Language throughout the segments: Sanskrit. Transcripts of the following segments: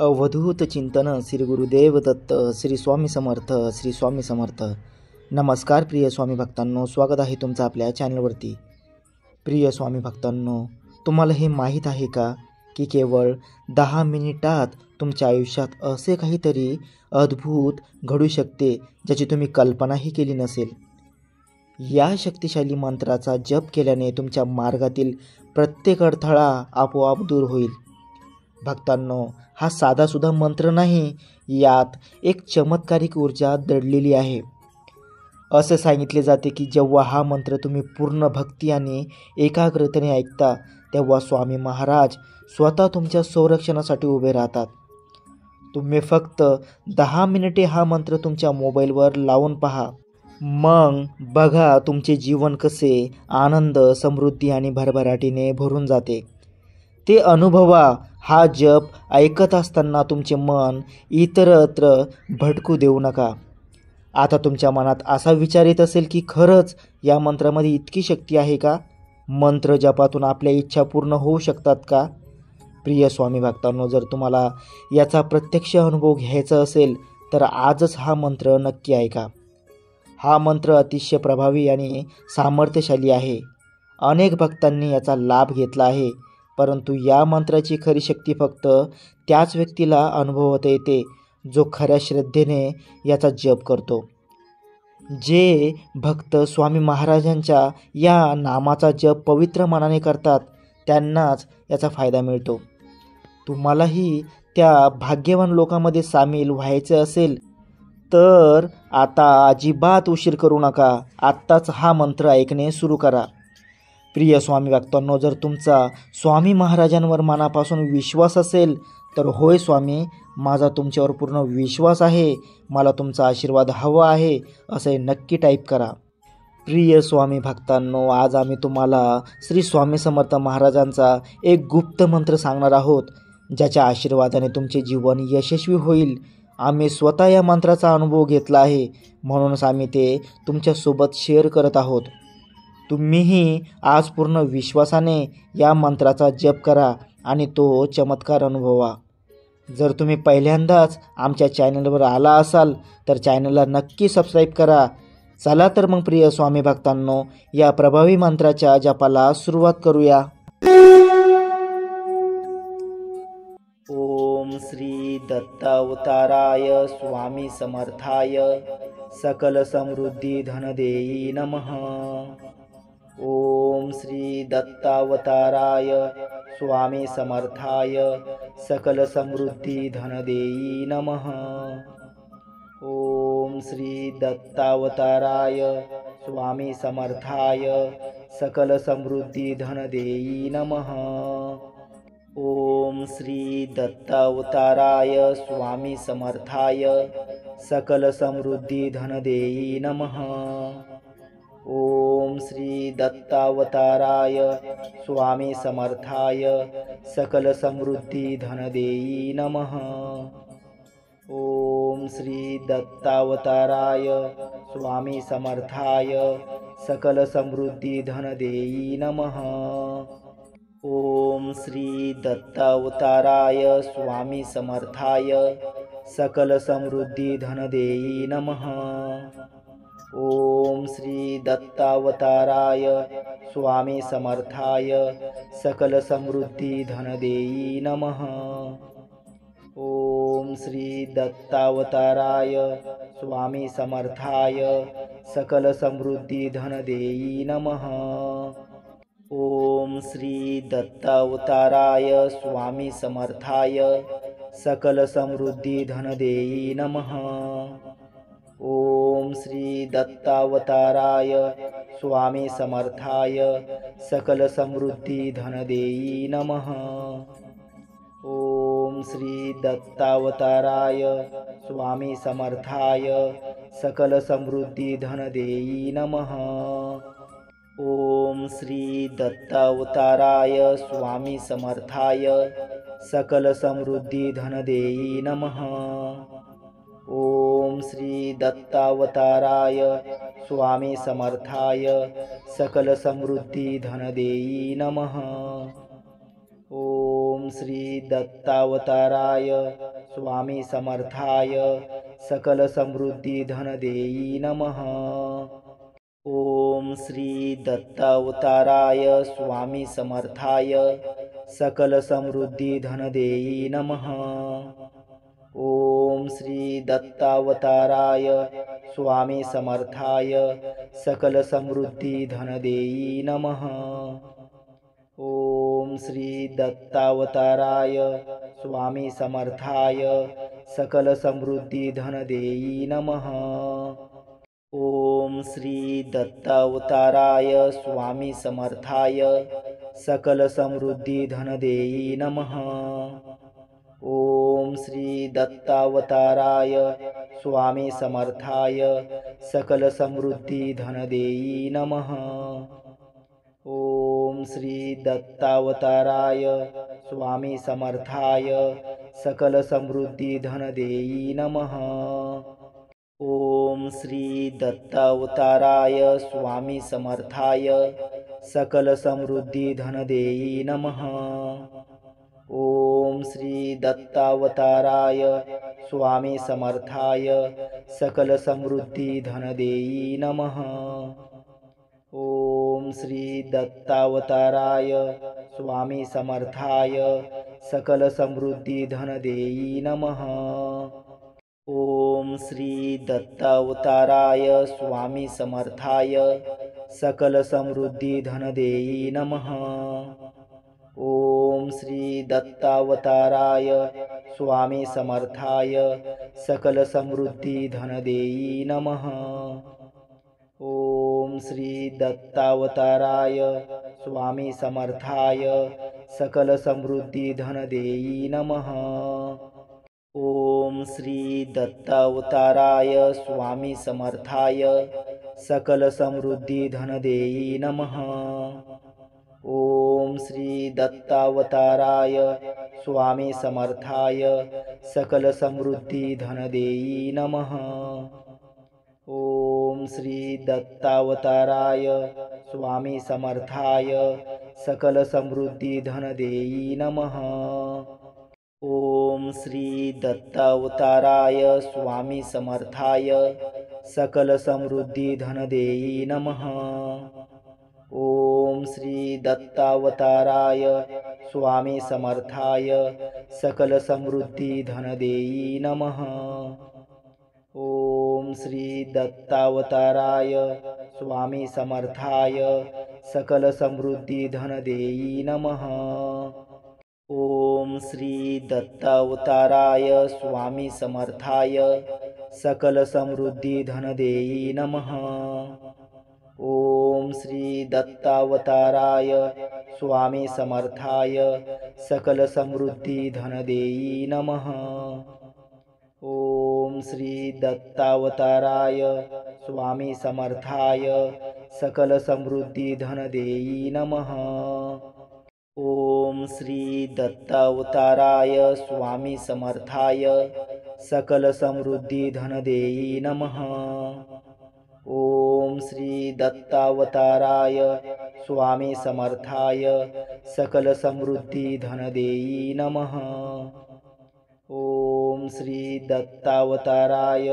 अवधूत चिंतन श्री गुरुदेव दत्त श्री स्वामी समर्थ श्री स्वामी समर्थ. नमस्कार प्रिय स्वामी भक्तांनो, स्वागत आहे तुमचं आपल्या चॅनलवरती. प्रिय स्वामी भक्तांनो, तुम्हाला हे माहीत आहे का की केवळ 10 मिनिटात तुमच्या आयुष्यात असे काहीतरी अद्भुत घडू शकते ज्याची तुम्ही कल्पनाही केली नसेल. या शक्तिशाली मंत्राचा जप केल्याने तुमच्या मार्गातील प्रत्येक अडथळा आपोआप दूर होईल. भक्तांनो, हा साधासुद्धा मंत्र नाही, यात एक चमत्कारिक ऊर्जा दडलेली आहे. असे सांगितले जाते की जेव्हा हा मंत्र तुम्ही पूर्ण भक्ती आणि एकाग्रतेने ऐकता तेव्हा स्वामी महाराज स्वतः तुमच्या संरक्षणासाठी उभे राहतात. तुम्ही फक्त 10 मिनिटे हा मंत्र तुमच्या मोबाईलवर लावून पहा. मग बघा तुमचे जीवन कसे आनंद, समृद्धी आणि भरभराटीने भरून जाते. ते अनुभवा. हा जप ऐकत असताना तुमचे मन इतरत्र भटकू देऊ नका. आता तुमच्या मनात असा विचार येत असेल की खरंच या मंत्रामध्ये इतकी शक्ती आहे का? मंत्र जपातून आपल्या इच्छा पूर्ण होऊ शकतात का? प्रिय स्वामी भक्तांनो, जर तुम्हाला याचा प्रत्यक्ष अनुभव घ्यायचा असेल तर आजच हा मंत्र नक्की ऐका. हा मंत्र अतिशय प्रभावी आणि सामर्थ्यशाली आहे. अनेक भक्तांनी याचा लाभ घेतला आहे, परंतु या मंत्राची खरी शक्ती फक्त त्याच व्यक्तीला अनुभवता येते जो खऱ्या श्रद्धेने याचा जप करतो. जे भक्त स्वामी महाराजांच्या या नामाचा जप पवित्र मनाने करतात त्यांनाच याचा फायदा मिळतो. तुम्हालाही त्या भाग्यवान लोकांमध्ये सामील व्हायचे असेल तर आता अजिबात उशीर करू नका. आत्ताच हा मंत्र ऐकणे सुरू करा. प्रिय स्वामी भक्तांनो, जर तुमचा स्वामी महाराजांवर मनापासून विश्वास असेल तर होय स्वामी, माझा तुमच्यावर पूर्ण विश्वास आहे, मला तुमचा आशीर्वाद हवा आहे, असे नक्की टाईप करा. प्रिय स्वामी भक्तांनो, आज आम्ही तुम्हाला श्री स्वामी समर्थ महाराजांचा एक गुप्त मंत्र सांगणार आहोत ज्याच्या आशीर्वादाने तुमचे जीवन यशस्वी होईल. आम्ही स्वतः या मंत्राचा अनुभव घेतला आहे, म्हणूनच आम्ही ते तुमच्यासोबत शेअर करत आहोत. तुम्हीही आज पूर्ण विश्वासाने या मंत्राचा जप करा आणि तो चमत्कार अनुभवा. जर तुम्ही पहिल्यांदाच आमच्या चॅनलवर आला असाल तर चॅनलला नक्की सबस्क्राईब करा. चला तर मग प्रिय स्वामी भक्तांनो, या प्रभावी मंत्राच्या जपाला सुरुवात करूया. ओम श्री दत्तावताराय स्वामी समर्थाय सकल समृद्धी धनदेयी नमः. ओम श्री दत्तावताराय स्वामी समर्थाय सकल समृद्धी धनदेयी नमः. ओम श्री दत्तावताराय स्वामी समर्थाय सकल समृद्धी धनदेयी नमः. ओम श्री दत्तावताराय स्वामी समर्थाय सकल समृद्धी धनदेयी नमः. ओम श्री दत्तावताराय स्वामी समर्थाय सकल समृद्धी धनदेयी नमः. ओम श्री दत्तावताराय स्वामी समर्थाय सकल समृद्धी धनदेयी नमः. ओम श्री दत्तावताराय स्वामी समर्थाय सकल समृद्धी धनदेयी नमः. ओम श्री दत्तावताराय स्वामी समर्थाय सकल समृद्धी धनदेयी नमः. ओम श्री दत्तावताराय स्वामी समर्थाय सकल समृद्धी धनदेयी नमः. ओम श्री दत्तावताराय स्वामी समर्थाय सकल समृद्धी धनदेयी नमः. ओम श्री दत्तावताराय स्वामी समर्थाय सकल समृद्धी धनदेयी नमः. ओम श्री दत्तावताराय स्वामी समर्थाय सकल समृद्धी धनदेयी नमः. ओम श्री दत्तावताराय स्वामी समर्थाय सकल समृद्धी धनदेयी नमः. ओम श्री दत्तावताराय स्वामी समर्थाय सकल समृद्धी धनदेयी नमः. ओम श्री दत्तावताराय स्वामी समर्थाय सकल समृद्धी धन देई नमः। ओम श्री दत्तावताराय स्वामी समर्थाय सकल समृद्धी धन देई नमः। ओम श्री दत्तावताराय स्वामी समर्थाय सकल समृद्धी धन देई नमः। ओम श्री दत्तावताराय स्वामी समर्थाय सकल समृद्धी धन देई नमः। ओम श्री दत्तावताराय स्वामी समर्थाय सकल समृद्धी धन देई नमः। ओम श्री दत्तावताराय स्वामी समर्थाय सकल समृद्धी धन देई नमः। ओम श्री दत्तावताराय स्वामी समर्थाय सकल समृद्धी धन देई नमः। ओम श्री दत्तावताराय स्वामी समर्थाय सकल समृद्धी धन देई नमः। ओम श्री दत्तावताराय स्वामी समर्थाय सकल समृद्धी धन देई नमः। ओम श्री दत्तावताराय स्वामी समर्थाय सकल समृद्धी धन देई नमः। ओम श्री दत्तावताराय स्वामी समर्थाय सकल समृद्धी धन देई नमः। ओम श्री दत्तावताराय स्वामी समर्थाय सकल समृद्धी धन देई नमः। ओम श्री दत्तावताराय स्वामी समर्थाय सकल समृद्धी धन देई नमः। ओम श्री दत्तावताराय स्वामी समर्थाय सकल समृद्धी धन देई नमः। ओम श्री दत्तावताराय स्वामी समर्थाय सकल समृद्धी धन देई नमः। ओम श्री दत्तावताराय स्वामी समर्थाय सकल समृद्धी धन देई नमः। ओम श्री दत्तावताराय स्वामी समर्थाय सकल समृद्धी धन देई नमः। ओम श्री दत्तावताराय स्वामी समर्थाय सकल समृद्धी धन देई नमः। ओम श्री दत्तावताराय स्वामी समर्थाय सकल समृद्धी धन देई नमः। ओम श्री दत्तावताराय स्वामी समर्थाय सकल समृद्धी धन देई नमः। ओम श्री दत्तावताराय स्वामी समर्थाय सकल समृद्धी धन देई नमः। ओम श्री दत्तावताराय स्वामी समर्थाय सकल समृद्धी धन देई नमः। ओम श्री दत्तावताराय स्वामी समर्थाय सकल समृद्धी धन देई नमः। ओम श्री दत्तावताराय स्वामी समर्थाय सकल समृद्धी धन देई नमः। ओम श्री दत्तावताराय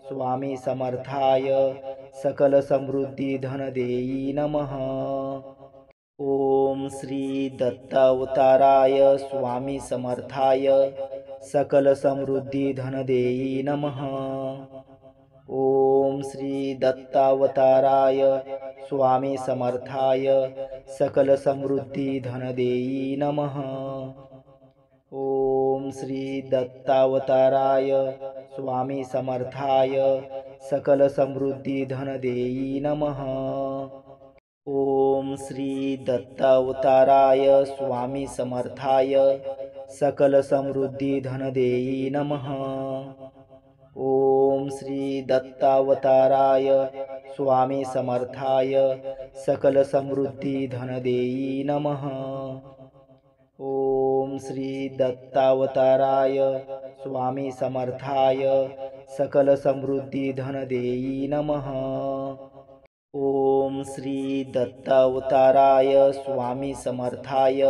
स्वामी समर्थाय सकल समृद्धी धन देई नमः। ओम श्री दत्तावताराय स्वामी समर्थाय सकल समृद्धी धन देई नमः। ओम श्री दत्तावताराय स्वामी समर्थाय सकल समृद्धी धन देई नमः। ओम श्री दत्तावताराय स्वामी समर्थाय सकल समृद्धी धन देई नमः। ओम श्री दत्तावताराय स्वामी समर्थाय सकल समृद्धी धन देई नमः। ओम श्री दत्तावताराय स्वामी समर्थाय सकल समृद्धी धन देई नमः। ओम श्री दत्तावताराय स्वामी समर्थाय सकल समृद्धी धन देई नमः। ओम श्री दत्तावताराय स्वामी समर्थाय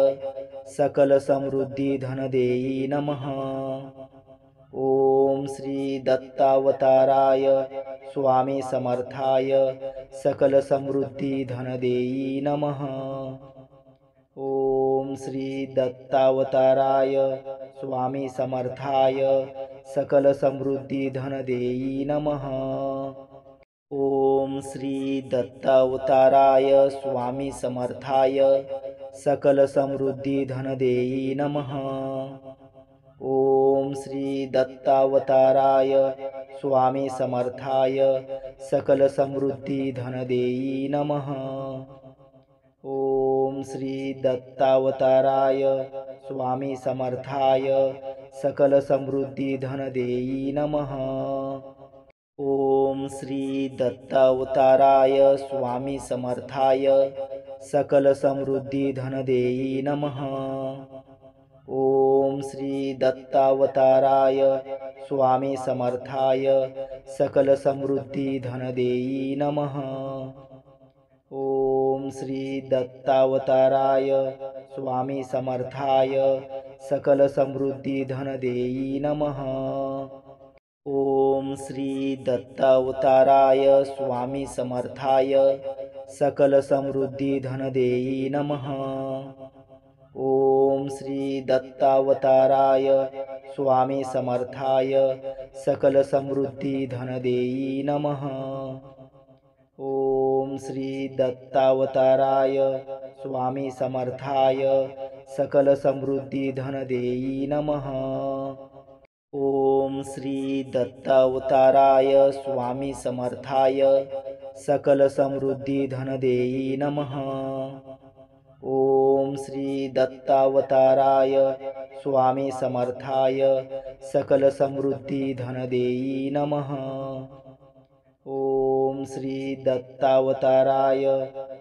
सकल समृद्धी धन देई नमः। ओम श्री दत्तावताराय स्वामी समर्थाय सकल समृद्धी धन देई नमः। ओम श्री दत्तावताराय स्वामी समर्थाय सकल समृद्धी धन देई नमः। ओम श्री दत्तावताराय स्वामी समर्थाय सकल समृद्धी धन देई नमः। ओम श्री दत्तावताराय स्वामी समर्थाय सकल समृद्धी धन देई नमः। ओम श्री दत्तावताराय स्वामी समर्थाय सकल समृद्धी धन देई नमः। ओम श्री दत्तावताराय स्वामी समर्थाय सकल समृद्धी धन देई नमः। ओम श्री दत्तावताराय स्वामी समर्थाय सकल समृद्धी धन देई नमः। ओम श्री दत्तावताराय स्वामी समर्थाय सकल समृद्धी धन देई नमः। ओम श्री दत्तावताराय स्वामी समर्थाय सकल समृद्धी धन देई नमः। ओम श्री दत्तावताराय स्वामी समर्थाय सकल समृद्धी धन देई नमः। ओम श्री दत्तावताराय स्वामी समर्थाय सकल समृद्धी धन देई नमः। ओम श्री दत्तावताराय स्वामी समर्थाय सकल समृद्धी धन देई नमः। ओम श्री दत्तावताराय स्वामी समर्थाय सकल समृद्धी धन देई नमः। ओम श्री दत्तावताराय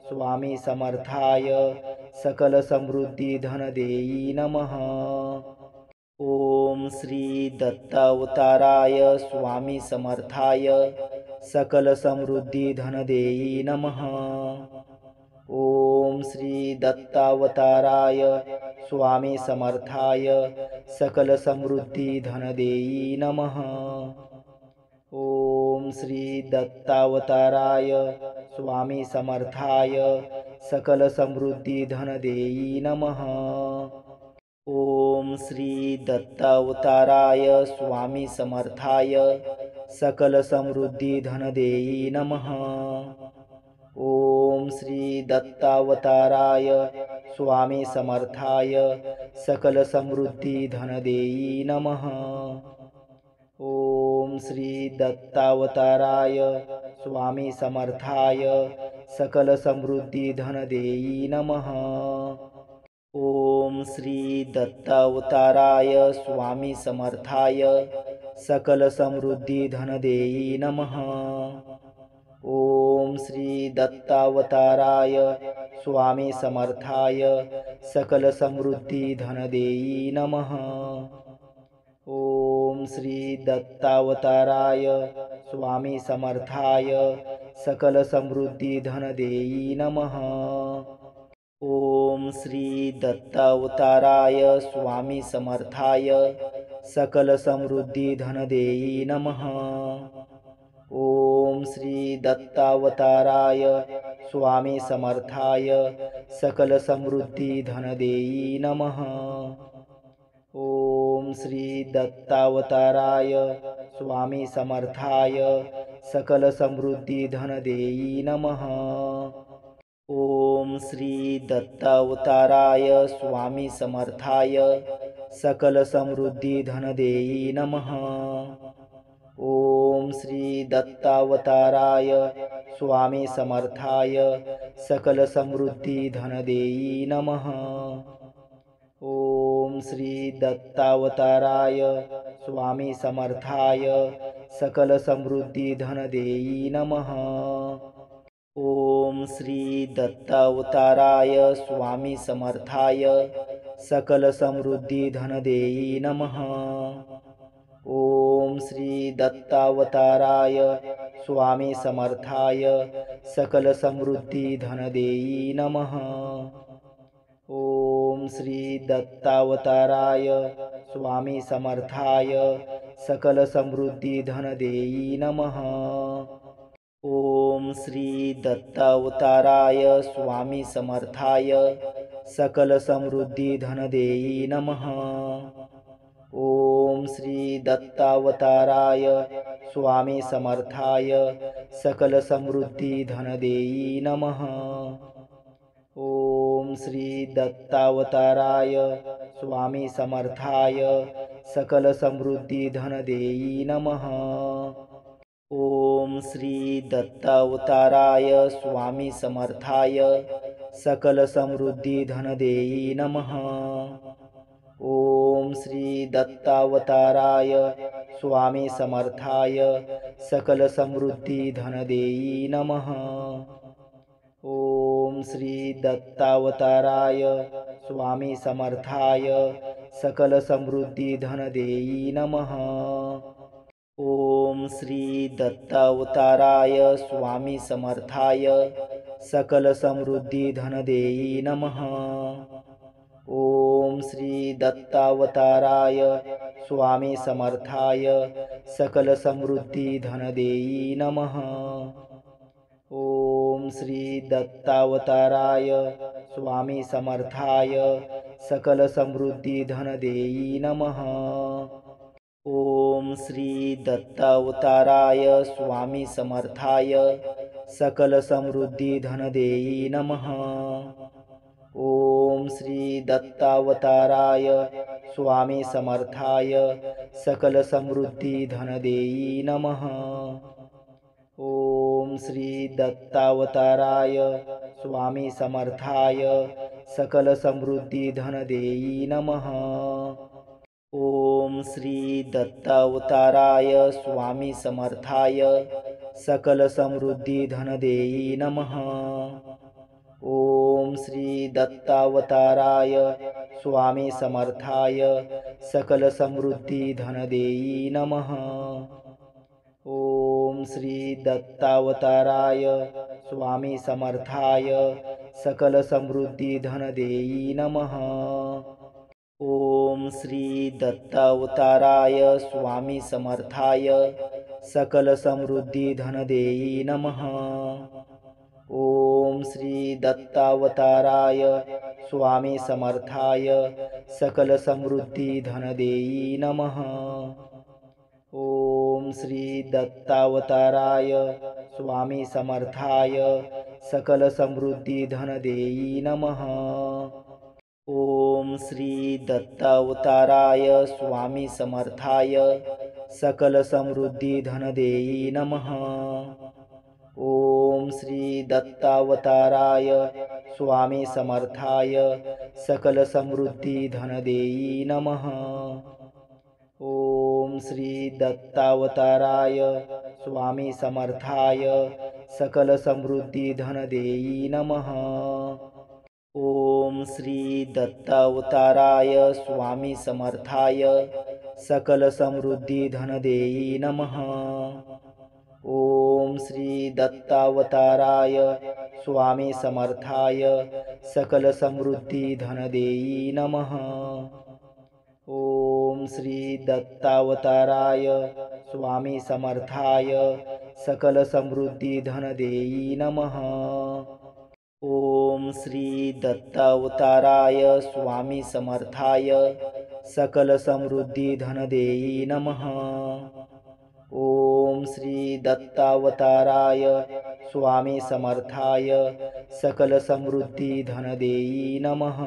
स्वामी समर्थाय सकल समृद्धी धन देई नमः। ओम श्री दत्तावताराय स्वामी समर्थाय सकल समृद्धी धन देई नमः। ओम श्री दत्तावताराय स्वामी समर्थाय सकल समृद्धी धन देई नमः। ओम श्री दत्तावताराय स्वामी समर्थाय सकल समृद्धी धन देई नमः। ओम श्री दत्तावताराय स्वामी समर्थाय सकल समृद्धी धन देई नमः। ओम श्री दत्तावताराय स्वामी समर्थाय सकल समृद्धी धन देई नमः। ओम श्री दत्तावताराय स्वामी समर्थाय सकल समृद्धी धन देई नमः। ओम श्री दत्तावताराय स्वामी समर्थाय सकल समृद्धी धन देई नमः। ओम श्री दत्तावताराय स्वामी समर्थाय सकल समृद्धी धन देई नमः। ओम श्री दत्तावताराय स्वामी समर्थाय सकल समृद्धी धन देई नमः। ओम श्री दत्तावताराय स्वामी समर्थाय सकल समृद्धी धन देई नमः। ओम श्री दत्तावताराय स्वामी समर्थाय सकल समृद्धी धन देई नमः। ओम श्री दत्तावताराय स्वामी समर्थाय सकल समृद्धी धन देई नमः। ओम श्री दत्तावताराय स्वामी समर्थाय सकल समृद्धी धन देई नमः। ओम श्री दत्तावताराय स्वामी समर्थाय सकल समृद्धी धन देई नमः। ओम श्री दत्तावताराय स्वामी समर्थाय सकल समृद्धी धन देई नमः। ओम श्री दत्तावताराय स्वामी समर्थाय सकल समृद्धी धन देई नमः। ओम श्री दत्तावताराय स्वामी समर्थाय सकल समृद्धी धन देई नमः। ओम श्री दत्तावताराय स्वामी समर्थाय सकल समृद्धी धन देई नमः। ओम श्री दत्तावताराय स्वामी समर्थाय सकल समृद्धी धन देई नमः। ओम श्री दत्तावताराय स्वामी समर्थाय सकल समृद्धी धन देई नमः। ओम श्री दत्तावताराय स्वामी समर्थाय सकल समृद्धी धन देई नमः। ओम श्री दत्तावताराय स्वामी समर्थाय सकल समृद्धी धन देई नमः। ओम श्री दत्तावताराय स्वामी समर्थाय सकल समृद्धी धन देई नमः। ओम श्री दत्तावताराय स्वामी समर्थाय सकल समृद्धी धन देई नमः। ओम श्री दत्तावताराय स्वामी समर्थाय सकल समृद्धी धन देई नमः। ओम श्री दत्तावताराय स्वामी समर्थाय सकल समृद्धी धन देई नमः। ओम श्री दत्तावताराय स्वामी समर्थाय सकल समृद्धी धन देई नमः। ओम श्री दत्तावताराय स्वामी समर्थाय सकल समृद्धी धन देई नमः। ओम श्री दत्तावताराय स्वामी समर्थाय सकल समृद्धी धन देई नमः। ओम श्री दत्तावताराय स्वामी समर्थाय सकल समृद्धी धन देई नमः। ओम श्री दत्तावताराय स्वामी समर्थाय सकल समृद्धी धन देई नमः। ओम श्री दत्तावताराय स्वामी समर्थाय सकल समृद्धी धन देई नमः। ओम श्री दत्तावताराय स्वामी समर्थाय सकल समृद्धी धन देई नमः। ओम श्री दत्तावताराय स्वामी समर्थाय सकल समृद्धी धन देई नमः। ओम श्री दत्तावताराय स्वामी समर्थाय सकल समृद्धी धन देई नमः। ओम श्री दत्तावताराय स्वामी समर्थाय सकल समृद्धी धन देई नमः। ओम श्री दत्तावताराय स्वामी समर्थाय सकल समृद्धी धन देई नमः। ओम श्री दत्तावताराय स्वामी समर्थाय सकल समृद्धी धन देई नमः। ओम श्री दत्तावताराय स्वामी समर्थाय सकल समृद्धी धन देई नमः। ओम श्री दत्तावताराय स्वामी समर्थाय सकल समृद्धी धन देई नमः। ओम श्री दत्तावताराय स्वामी समर्थाय सकल समृद्धी धन देई नमः। ओम श्री दत्तावताराय स्वामी समर्थाय सकल समृद्धी धन देई नमः। ओम श्री दत्तावताराय स्वामी समर्थाय सकल समृद्धी धन देई नमः। ओम श्री दत्तावताराय स्वामी समर्थाय सकल समृद्धी धन देई नमः।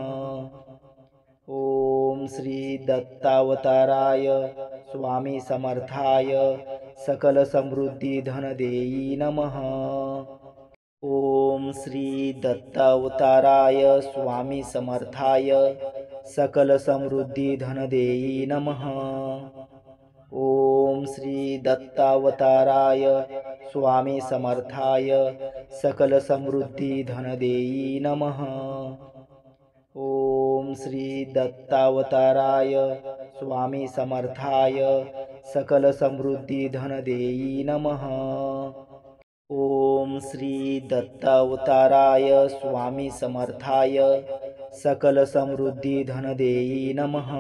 ओम श्री दत्तावताराय स्वामी समर्थाय सकल समृद्धी धन देई नमः। ओम श्री दत्तावताराय स्वामी समर्थाय सकल समृद्धी धन देई नमः। ओम श्री दत्तावताराय स्वामी समर्थाय सकल समृद्धी धन देई नमः। ओम श्री दत्तावताराय स्वामी समर्थाय सकल समृद्धी धन देई नमः। ओम श्री दत्तावताराय स्वामी समर्थाय सकल समृद्धी धन देई नमः।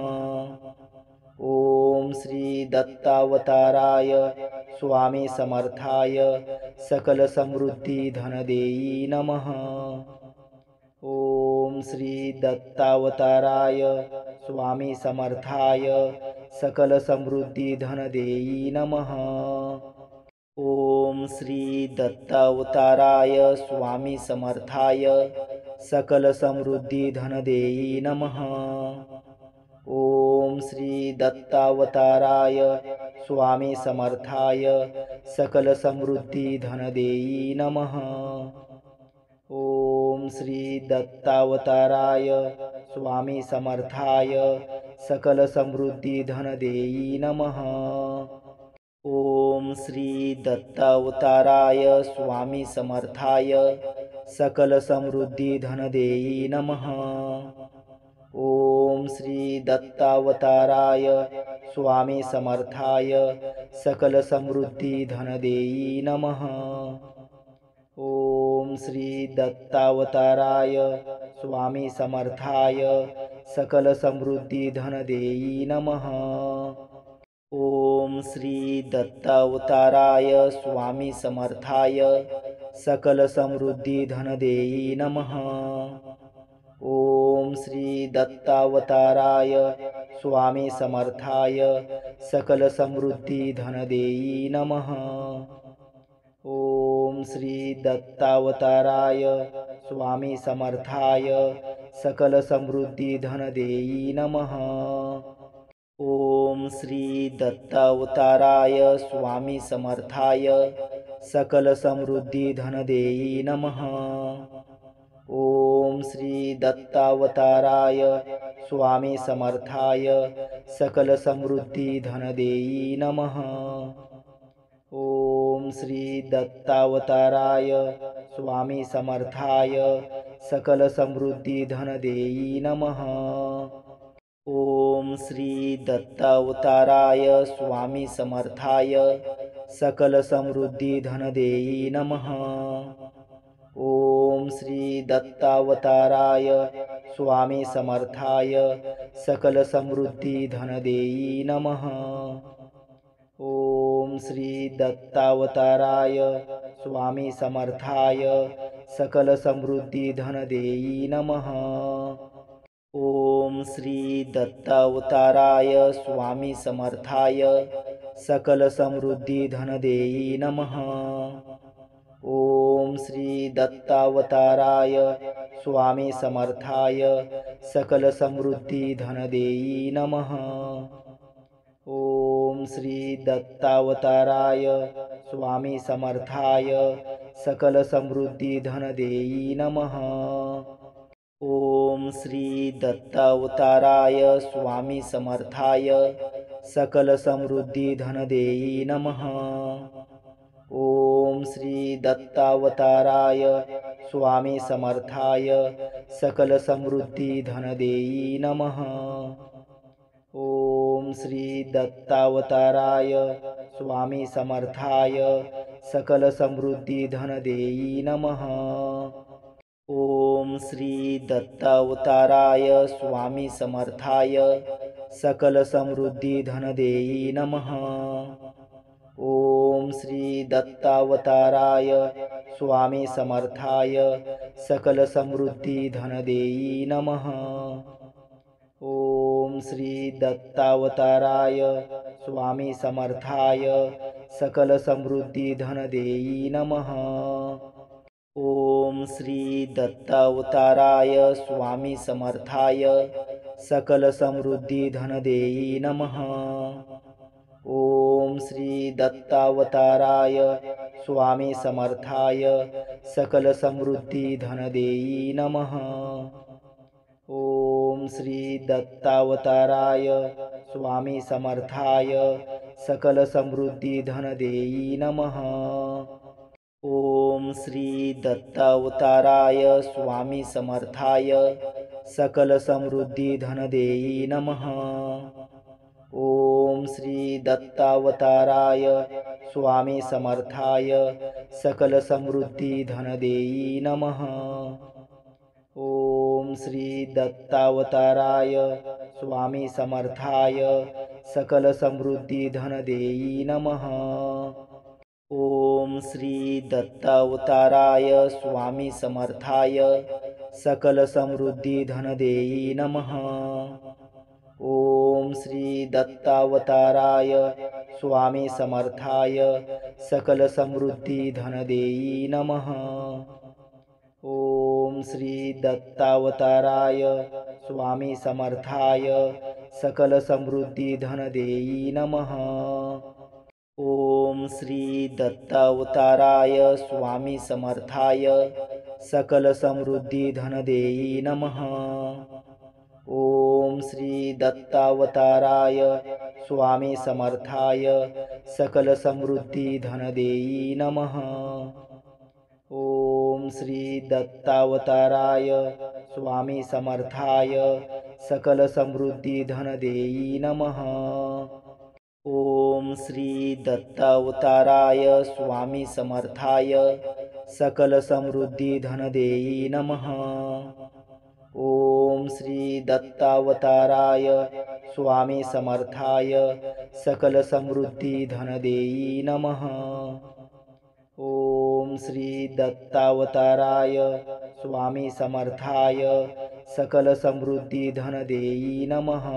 ओम श्री दत्तावताराय स्वामी समर्थाय सकल समृद्धी धनदेई नमः। ओम श्री दत्तावताराय स्वामी समर्थाय सकल समृद्धी धनदेई नमः। ओम श्री दत्तावताराय स्वामी समर्थाय सकल समृद्धी धनदेई नमः। ओम श्री दत्तावताराय स्वामी समर्थाय सकल समृद्धी धनदेई नमः। ओम श्री दत्तावताराय स्वामी समर्थाय सकल समृद्धी धनदेई नमः। ओम श्री दत्तावताराय स्वामी समर्थाय सकल समृद्धी धनदेई नमः। ओम श्री दत्तावताराय स्वामी समर्थाय सकल समृद्धी धनदेई नमः। ओम श्री दत्तावताराय स्वामी समर्थाय सकल समृद्धी धनदेई नमः। ओम श्री दत्तावताराय स्वामी समर्थाय सकल समृद्धी धनदेई नमः। ओम श्री दत्तावताराय स्वामी समर्थाय सकल समृद्धी धनदेई नमः। ओम श्री दत्तावताराय स्वामी समर्थाय सकल समृद्धी धनदेई नमः। ओम श्री दत्तावताराय स्वामी समर्थाय सकल समृद्धी धनदेई नमः। ओम श्री दत्तावताराय स्वामी समर्थाय सकल समृद्धी धनदेई नमः। ओम श्री दत्तावताराय स्वामी समर्थाय सकल समृद्धी धनदेई नमः। ओम श्री दत्तावताराय स्वामी समर्थाय सकल समृद्धी धनदेई नमः। ओम श्री दत्तावताराय स्वामी समर्थाय सकल समृद्धी धनदेई नमः। ओम श्री दत्तावताराय स्वामी समर्थाय सकल समृद्धी धनदेई नमः। ओम श्री दत्तावताराय स्वामी समर्थाय सकल समृद्धी धनदेई नमः। ओम श्री दत्तावताराय स्वामी समर्थाय सकल समृद्धी धनदेई नमः। ओम श्री दत्तावताराय स्वामी समर्थाय सकल समृद्धी धनदेई नमः। ओम श्री दत्तावताराय स्वामी समर्थाय सकल समृद्धी धनदेई नमः। ओम श्री दत्तावताराय स्वामी समर्थाय सकल समृद्धी धनदेई नमः। ओम श्री दत्तावताराय स्वामी समर्थाय सकल समृद्धी धनदेई नमः। ओम श्री दत्तावताराय स्वामी समर्थाय सकल समृद्धी धनदेई नमः। ओम श्री दत्तावताराय स्वामी समर्थाय सकल समृद्धी धनदेई नमः। ओम श्री दत्तावताराय स्वामी समर्थाय सकल समृद्धी धनदेई नमः। ओम श्री दत्तावताराय स्वामी समर्थाय सकल समृद्धी धनदेई नमः। ओम श्री दत्तावताराय स्वामी समर्थाय सकल समृद्धी धनदेई नमः। ओम श्री दत्तावताराय स्वामी समर्थाय सकल समृद्धी धनदेई नमः। ओम श्री दत्तावताराय स्वामी समर्थाय सकल समृद्धी धनदेई नमः। ओम श्री दत्तावताराय स्वामी समर्थाय सकल समृद्धी धनदेई नमः। ओम श्री दत्तावताराय स्वामी समर्थाय सकल समृद्धी धन देई नमः। ओम श्री दत्तावताराय स्वामी समर्थाय सकल समृद्धी धन देई नमः। ओम श्री दत्तावताराय स्वामी समर्थाय सकल समृद्धी धन देई नमः। ओम श्री दत्तावताराय स्वामी समर्थाय सकल समृद्धी धन देई नमः। ओम श्री दत्तावताराय स्वामी समर्थाय सकल समृद्धी धन देई नमः। ओम श्री दत्तावताराय स्वामी समर्थाय सकल समृद्धी धन देई नमः। ओम श्री दत्तावताराय स्वामी समर्थाय सकल समृद्धी धन देई नमः। ओम श्री दत्तावताराय स्वामी समर्थाय सकल समृद्धी धन देई नमः। ओम श्री दत्तावताराय स्वामी समर्थाय सकल समृद्धी धन देई नमः। ओम श्री दत्तावताराय स्वामी समर्थाय सकल समृद्धी धन देई नमः।